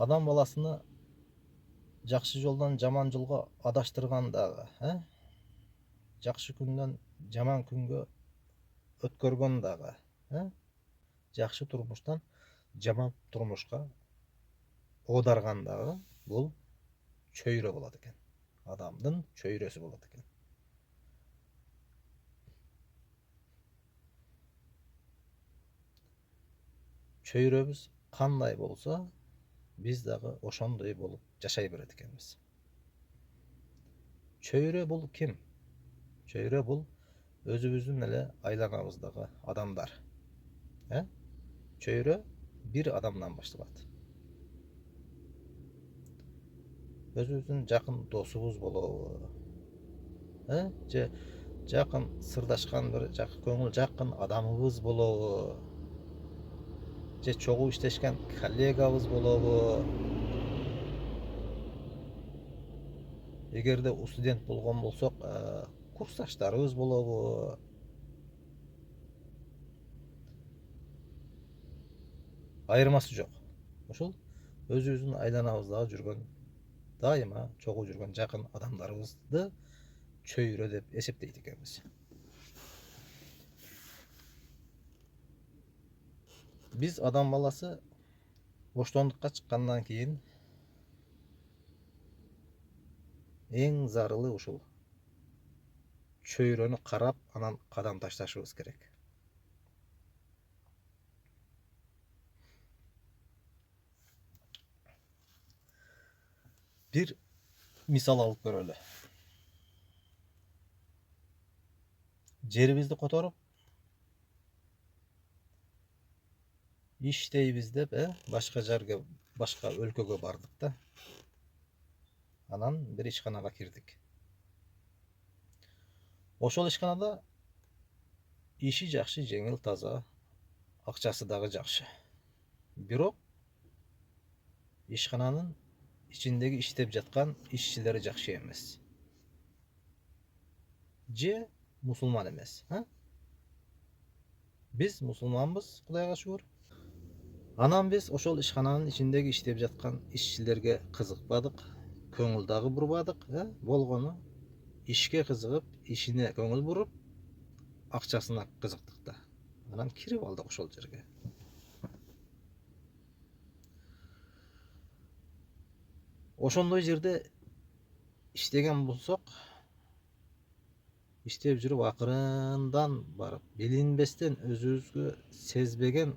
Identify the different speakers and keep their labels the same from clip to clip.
Speaker 1: Адам баласыны жакшы жолдан жаман жолго адаштырган дагы, жакшы күндөн жаман күнгө өткөргөн дагы, жакшы турмуштан жаман турмушка оодарган дагы бул чөйрө болот экен. Адамдын чөйрөсү болот экен. Чөйрөбүз кандай болсо, биз дагы ошондой болуп жашай берет экенбиз. Чөйрө бул ким? Чөйрө бул өзүбүздүн эле айланабыздагы адамдар. Чөйрө бир адамдан башталат. Өзүбүздүн жакын досубуз болобу, же жакын сырдашкан бир көңүл жакын адамыбыз болобу, же чогуу иштешкен коллегабыз болобу, эгерде студент болгон болсок, курсташтарыбыз болобу, айырмасы жок. Ошол өзүбүздүн айланабыздагы жүргөн, дайыма чогуу жүргөн жакын адамдарыбызды чөйрө деп эсептейт экенбиз. Биз адам баласы боштондукка чыккандан кийин эң зарылы ушул чөйрөнү карап, анан кадам ташташыбыз керек. Бир мисал алып көрөлү. Жерибизди которуп иштейбиз деп, башка жерге, башка өлкөгө бардык да. Анан бир ишканага кирдик. Ошол ишканада иши жакшы, жеңил, таза, акчасы дагы жакшы. Бирок ишкананын ичиндеги иштеп жаткан ишчилери жакшы эмес. Же мусулман эмес, Биз мусулманбыз, Кудайга шүгүр. Анан биз ошол ишкананын ичиндеги иштеп жаткан ишчилерге кызыкпадык, көңүл дагы бурбадык, болгону ишке кызыгып, ишине көңүл буруп, акчасына кызыктык да. Анан кирип алдык ошол жерге. Ошондой жерде иштеген болсок, иштеп жүрүп акырындан барып, билинбестен өзүбүзгө сезбеген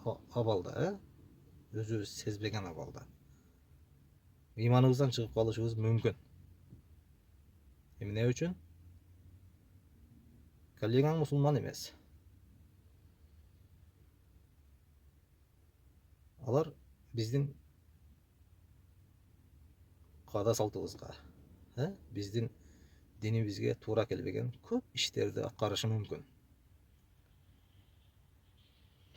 Speaker 1: абалда, өзүбүз сезбеген абалда ыйманыбыздан чыгып калышыбыз мүмкүн. Эмне үчүн? Коллегаң мусулман эмес. Алар биздин каада салтыбызга, биздин динибизге туура келбеген көп иштерди аткарышы мүмкүн.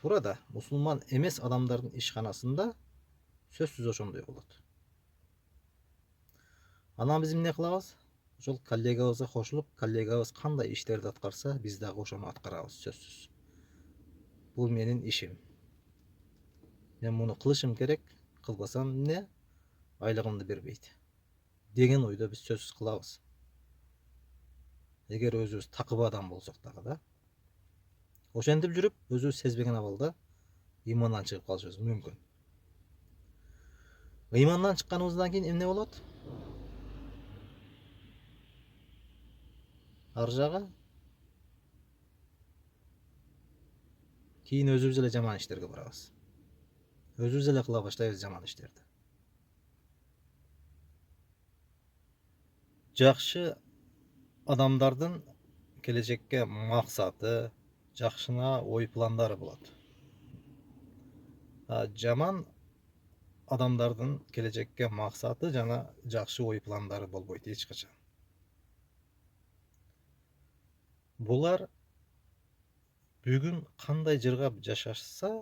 Speaker 1: Туура да, мусулман эмес адамдардын ишканасында сөзсүз ошондой болот. Анан биз эмне кылабыз? Ошол коллегабызга кошулуп, коллегабыз кандай иштерди аткарса, биз дагы ошону аткарабыз, сөзсүз. Бул менин ишим. Мен муну кылышым керек, кылбасам эмне? Айлыгымды бербейт деген ойдо биз сөзсүз кылабыз. Эгер өзүбүз такыба адам болсок дагы да. Ошентип жүрүп, өзүбүз сезбеген абалда ыймандан чыгып калышыбыз мүмкүн. Ыймандан чыкканыбыздан кийин эмне болот? Ар жагы кийин өзүбүз эле жаман иштерге барабыз. Өзүбүз эле кыла баштайбыз жаман иштерди. Жакшы адамдардын келечекке максаты, жакшына ой пландары болот. Жаман адамдардын келечекке максаты жана жакшы ой пландары болбойт эч качан. Булар бүгүн кандай жыргап жашашса,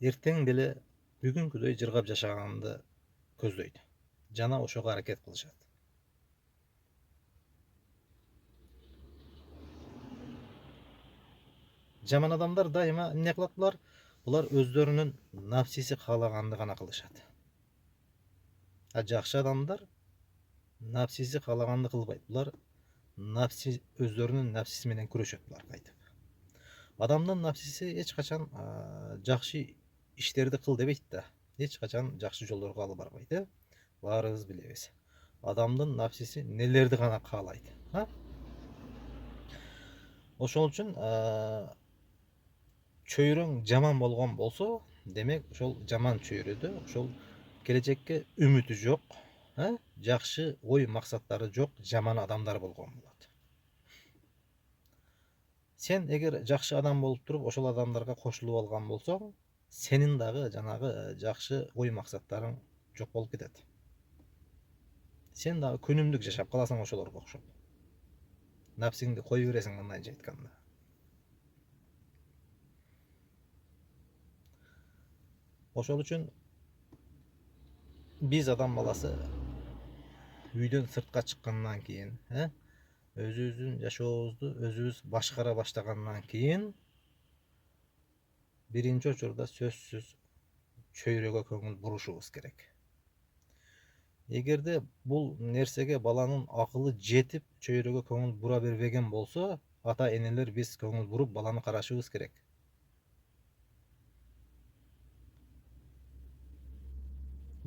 Speaker 1: эртең деле бүгүнкүдөй жыргап жашаганды көздөйт жана ошого аракет кылышат. Жаман адамдар дайыма эмне кылат булар? Бұлар өздерінің напсиси қалағанды ғана қылышады. Жақсы адамдар напсиси қалағанды қылбайды. Бұлар өздерінің напсисіменен күреседі. Бұлар қайтып. Адамның напсиси ешқашан жақсы іштерді қыл демейді да. Ешқашан жақсы жолдарға алып бармайды. Барыңыз білесіз. Адамның напсиси нелерді ғана қалайды. Ошол үчүн чөйрөң жаман болгон болсо, демек ошол жаман чөйрөдө ошол келечекке үмүтү жок, жакшы ой максаттары жок жаман адамдар болгон болот. Сен эгер жакшы адам болуп туруп ошол адамдарга кошулуп алган болсоң, сенин дагы жанагы жакшы ой максаттарың жок болуп кетет. Сен дагы күнүмдүк жашап каласың ошолорго окшоп. Напсиңди кой бересиң, мындайча айтканда. Ошол үчүн биз адам баласы үйдөн сыртка чыккандан кийин, өзүбүздүн жашообузду өзүбүз башкара баштагандан кийин биринчи учурда сөзсүз чөйрөгө көңүл бурушубуз керек. Эгерде бул нерсеге баланын акылы жетип чөйрөгө көңүл бура бербеген болсо, ата энелер биз көңүл буруп баланы карашыбыз керек.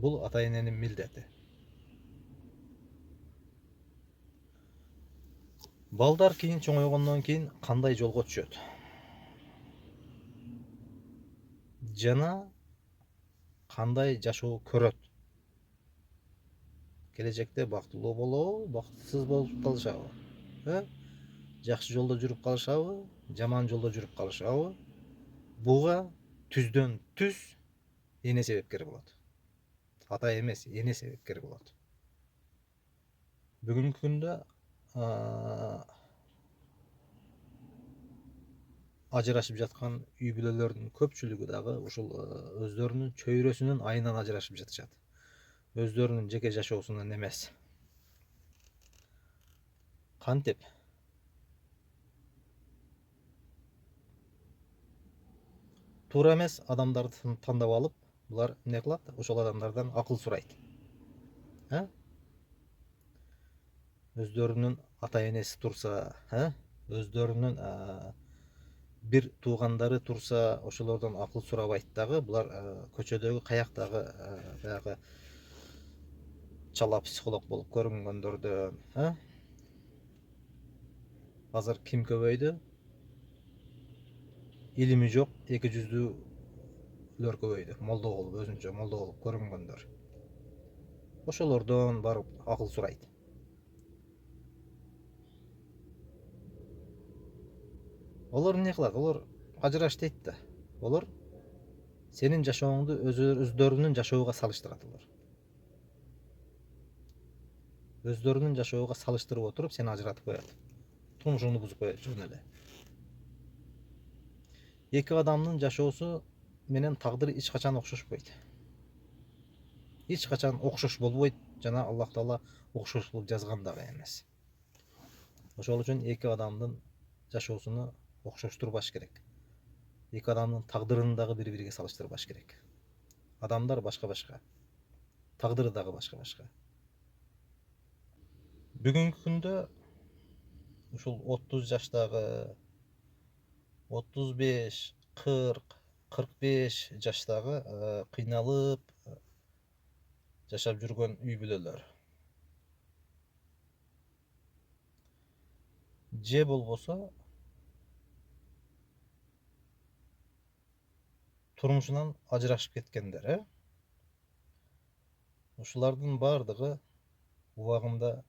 Speaker 1: Бул ата эненин милдети. Балдар кийин чоңойгондон кийин кандай жолго түшөт? Жана кандай жашоо көрөт? Келечекте бактылуу болобу, бактысыз болуп калышабы? Жакшы жолдо жүрүп калышабы, жаман жолдо жүрүп калышабы? Буга түздөн түз эне себепкер болот. Ата эмес, эне себепкер болот. Бүгүнкү күндө ажырашып жаткан үй бүлөлөрдүн көпчүлүгү дагы ушул өздөрүнүн чөйрөсүнүн айынан ажырашып жатышат. Өздөрүнүн жеке жашоосунан эмес. Кантип? Туура эмес адамдарды тандап алып, булар эмне кылат? Ошол адамдардан акыл сурайт. Өздөрүнүн ата энеси турса, өздөрүнүн бир туугандары турса, ошолордон акыл сурабайт дагы. Булар көчөдөгү каяктагы баягы чала психолог болуп көрүнгөндөрдөн, азыр ким көбөйдү? Илими жок, эки жүздүүлөр көбөйдү. Молдо болуп, өзүнчө молдо болуп көрүнгөндөр. Ошолордон барып акыл сурайт. Олар эмне кылат? Олар ажыраш дейт да. Олар сенин жашооңду өздөрүнүн жашоого салыштырат. Олар өздөрүнүн жашоого салыштырып отуруп сени ажыратып коет. Турмушуңду бузуп коет жөн эле. Эки адамдын жашоосу менен тагдыры эч качан окшошпойт. Эч качан окшош болбойт, жана Аллах Таала окшош кылып жазган дагы эмес. Ошол үчүн эки адамдын жашоосуну окшоштурбаш керек. Эки адамдын тагдырын дагы бири-бириге салыштырбаш керек. Адамдар башка-башка, тагдыры дагы башка-башка. Бүгүнкү күндө ушул 30 жаштагы, 35, 40, 45 жаштагы кыйналып жашап жүргөн үй бүлөлөр. Же болбосо турмушунан ажырашып кеткендер, ушулардын бардыгы убагында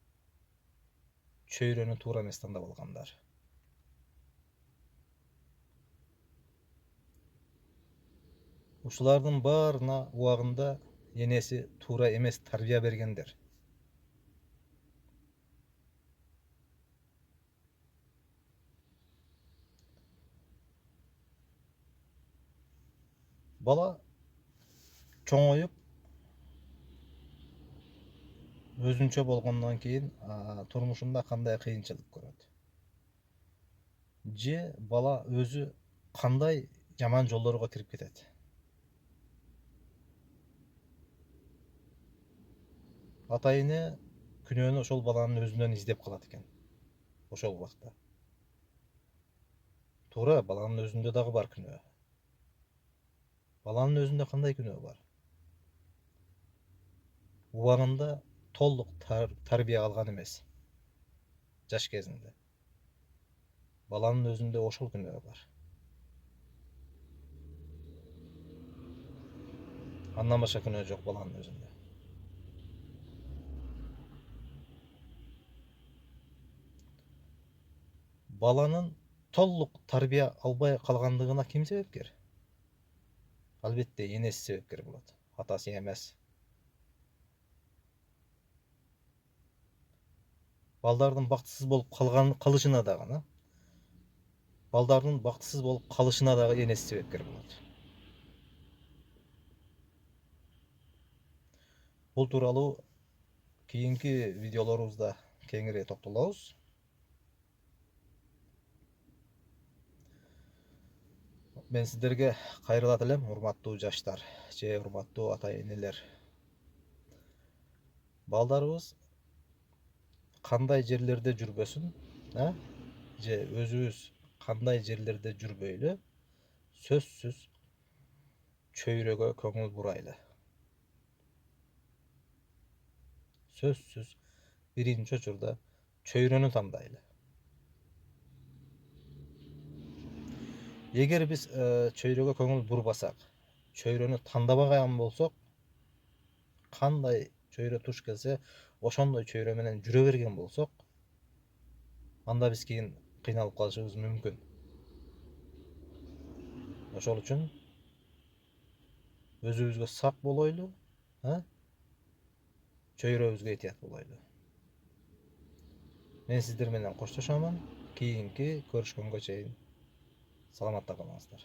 Speaker 1: чөйрөнү туура эмес тандап алгандар. Ушулардын баарына убагында энеси туура эмес тарбия бергендер. Бала чоңоюп өзүнчө болгондон кийин турмушунда кандай кыйынчылык көрөт? Же бала өзү кандай жаман жолдорго кирип кетет. Ата эне күнөөнү ошол баланын өзүнөн издеп калат экен. Ошол убакта. Туура, баланын өзүндө дагы бар күнөө. Баланын өзүндө кандай күнөө бар? Убагында толук тарбия алган эмес. Жаш кезинде. Баланын өзүндө ошол күнөө бар. Андан башка күнөө жок баланын өзүндө. Баланын толук тарбия албай калгандыгына ким себепкер? Албетте энеси себепкер болот, атасы эмес. Балдардын бактысыз болуп калышына дагы, балдардын бактысыз болуп калышына дагы энеси себепкер болот. Бул тууралуу кийинки видеолорубузда кеңири токтолобуз. Мен сиздерге кайрылат элем, урматтуу жаштар же урматтуу ата-энелер. Балдарыбыз кандай жерлерде жүрбөсүн, же өзүбүз кандай жерлерде жүрбөйлү, сөзсүз чөйрөгө көңүл бурайлы. Сөзсүз биринчи учурда чөйрөнү тандайлы. Эгер биз чөйрөгө көңүл бурбасак, чөйрөнү тандабаган болсок, кандай чөйрө туш келсе, ошондой чөйрө менен жүрө берген болсок, анда биз кийин кыйналып калышыбыз мүмкүн. Ошол үчүн өзүбүзгө сак болойлу, чөйрөбүзгө этият болойлу. Мен сиздер менен коштошомун. Кийинки көрүшкөнгө чейин саламатта калыңыздар.